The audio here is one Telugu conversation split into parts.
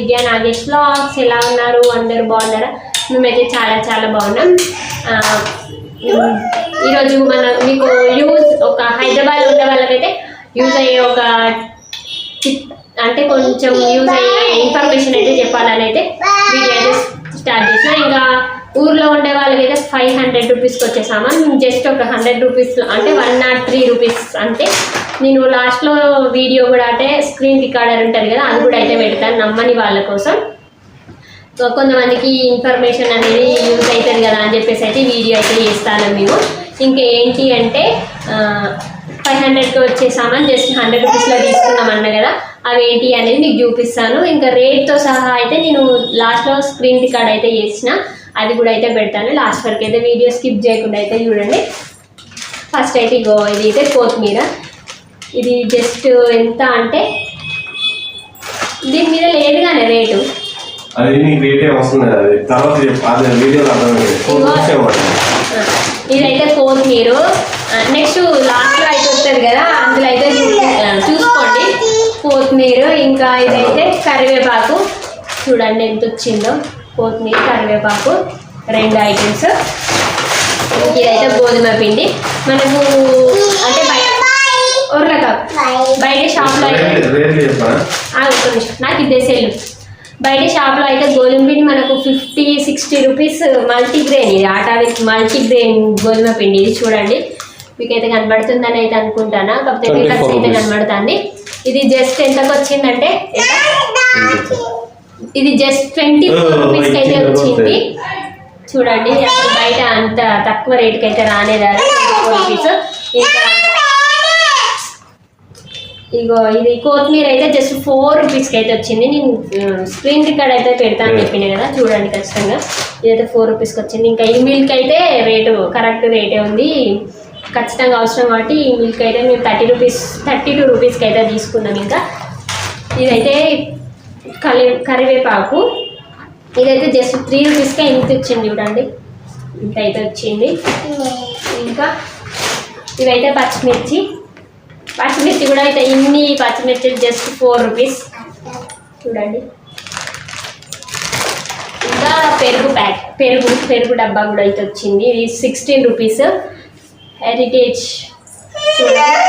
విద్యా నాగేష్ వ్లాగ్స్. ఎలా ఉన్నారు? అందరూ బాగున్నారా? మేమైతే చాలా చాలా బాగున్నాం. ఈరోజు మీకు యూజ్ ఒక హైదరాబాద్లో ఉన్న వాళ్ళకైతే యూజ్ అయ్యే ఒక అంటే కొంచెం యూజ్ అయ్యే ఇన్ఫర్మేషన్ అయితే చెప్పాలని అయితే వీడియో అయితే స్టార్ట్ చేసిన. ఇంకా ఊర్లో ఉండే వాళ్ళకైతే 500 రూపీస్కి వచ్చేసామా. జస్ట్ ఒక 100 రూపీస్ అంటే 103 రూపీస్. అంటే నేను లాస్ట్లో వీడియో కూడా అంటే స్క్రీన్ రికార్డర్ ఉంటుంది కదా, అది కూడా అయితే పెడతాను నమ్మని వాళ్ళ కోసం. కొంతమందికి ఇన్ఫర్మేషన్ అనేది యూజ్ అవుతుంది కదా అని చెప్పేసి అయితే వీడియో అయితే చేస్తాను మేము. ఇంకేంటి అంటే 500కి వచ్చేసామని జస్ట్ 100 రూపీస్లో తీసుకున్నామన్నా కదా, అవి ఏంటి అనేది మీకు చూపిస్తాను. ఇంకా రేట్తో సహా అయితే నేను లాస్ట్లో స్క్రీన్ రికార్డ్ అయితే చేసిన, అది కూడా అయితే పెడతాను. లాస్ట్ వరకు అయితే వీడియో స్కిప్ చేయకుండా అయితే చూడండి. ఫస్ట్ అయితే ఇది అయితే కొత్తిమీర. ఇది జస్ట్ ఎంత అంటే దీని మీద లేదు కానీ రేటు ఇదైతే కొత్తిమీర. నెక్స్ట్ లాస్ట్లో అయితే వస్తుంది కదా, అందులో అయితే చూసుకోండి కొత్తిమీర. ఇంకా ఇదైతే కరివేపాకు, చూడండి ఎంత వచ్చిందో. కొత్తిమీర, కరివేపాకు 2 ఐటమ్స్. ఇదైతే గోధుమ పిండి. మనకు అంటే బయట షాప్లో అయితే నాకు ఇదే సెల్లు. బయట షాప్లో అయితే గోధుమ పిండి మనకు 50-60 రూపీస్. మల్టీగ్రెయిన్, ఇది ఆటా విత్ మల్టీగ్రెయిన్ గోధుమ పిండి. ఇది చూడండి, మీకైతే కనబడుతుందని అయితే అనుకుంటానా, కాకపోతే మీకైతే అయితే కనబడుతుంది. ఇది జస్ట్ ఎంతకు వచ్చిందంటే ఇది జస్ట్ 24 రూపీస్కి అయితే వచ్చింది. చూడండి, అసలు బయట అంత తక్కువ రేటుకి అయితే రానేదారు 24 రూపీస్. ఇంకా ఇగో ఇది కొత్తిమీర అయితే జస్ట్ 4 రూపీస్కి అయితే వచ్చింది. నేను స్క్రీన్ రికార్డ్ అయితే పెడతాను చెప్పినా కదా, చూడండి ఖచ్చితంగా. ఇదైతే 4 రూపీస్కి వచ్చింది. ఇంకా ఈ మిల్క్ అయితే రేటు కరెక్ట్ రేటే ఉంది, ఖచ్చితంగా అవసరం కాబట్టి ఈ మిల్క్ అయితే మేము 32 రూపీస్కి అయితే తీసుకున్నాం. ఇంకా ఇదైతే కరివేపాకు, ఇదైతే జస్ట్ 3 రూపీస్కే ఇంత వచ్చింది. చూడండి ఇంత అయితే వచ్చింది. ఇంకా ఇవైతే పచ్చిమిర్చి కూడా అయితే ఇన్ని పచ్చిమిర్చి జస్ట్ 4 రూపీస్. చూడండి. ఇంకా పెరుగు డబ్బా కూడా అయితే వచ్చింది. ఇది 16 రూపీస్. హెరిటేజ్ చూడండి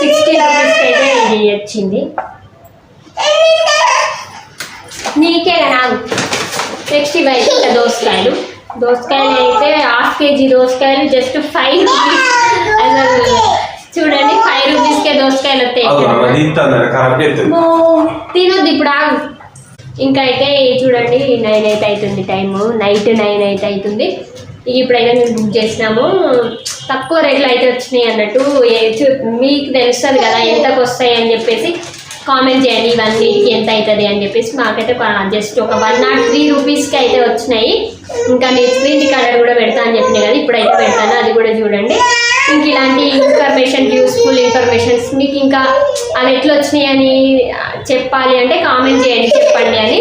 16 రూపీస్కి అయితే ఇది వచ్చింది. నీకే నాకు నెక్స్ట్ ఇవైతే ఇంకా దోసకాయలు అయితే 1/2 కేజీ దోసకాయలు జస్ట్ 5 రూపీస్. అసలు చూడండి 5 రూపీస్కే దోసకాయలు వస్తాయి. తినొద్దు ఇప్పుడు ఆగు. ఇంకా అయితే చూడండి 9 అయితే అవుతుంది, టైము నైట్ 9 అయితే అవుతుంది. ఇప్పుడైతే మేము బుక్ చేసినాము. తక్కువ రేట్లు అయితే వచ్చినాయి అన్నట్టు. మీకు తెలుస్తుంది కదా ఎంతకు వస్తాయి అని చెప్పేసి కామెంట్ చేయండి, ఇవన్నిటికి ఎంత అవుతుంది అని చెప్పేసి. మాకైతే జస్ట్ ఒక 103 రూపీస్కి అయితే వచ్చినాయి. ఇంకా నేను స్క్రీన్ రికార్డర్ కూడా పెడతా అని చెప్పినా కదా, ఇప్పుడైతే పెడతాను, అది కూడా చూడండి. ఇంక ఇలాంటి ఇన్ఫర్మేషన్, యూస్ఫుల్ ఇన్ఫర్మేషన్స్ మీకు ఇంకా అవి ఎట్లా వచ్చినాయి అని చెప్పాలి అంటే కామెంట్ చేయండి, చెప్పండి అని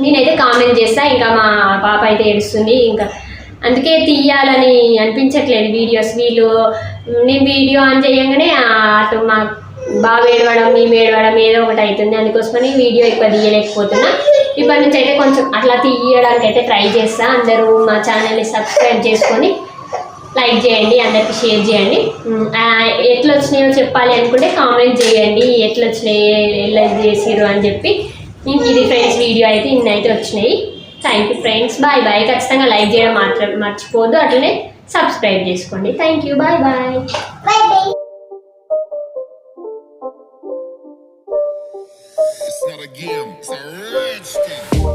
నేనైతే కామెంట్ చేస్తాను. ఇంకా మా పాప అయితే ఏడుస్తుంది, ఇంకా అందుకే తీయాలని అనిపించట్లేదు వీడియోస్. నేను వీడియో ఆన్ చేయగానే అటు మా బాగా ఏడవడం, మేము ఏడవడం ఏదో ఒకటి అవుతుంది. అందుకోసమని వీడియో ఎక్కువ తీయలేకపోతున్నా. ఇప్పటి నుంచి అయితే కొంచెం అట్లా తీయడానికి అయితే ట్రై చేస్తా. అందరూ మా ఛానల్ని సబ్స్క్రైబ్ చేసుకొని లైక్ చేయండి, అందరికీ షేర్ చేయండి. ఎట్లా వచ్చినాయో చెప్పాలి అనుకుంటే కామెంట్ చేయండి, ఎట్లా వచ్చినాయి, ఎలా చేసిరు అని చెప్పి. ఇంక ఇది ఫ్రెండ్స్ వీడియో అయితే ఇన్నైతే వచ్చినాయి. Thank you friends, bye bye. ఖచ్చితంగా లైక్ చేయడం మాత్రం మర్చిపోవద్దు, అట్లనే సబ్స్క్రైబ్ చేసుకోండి. Thank you, bye bye. It's not a game, it's a rich thing.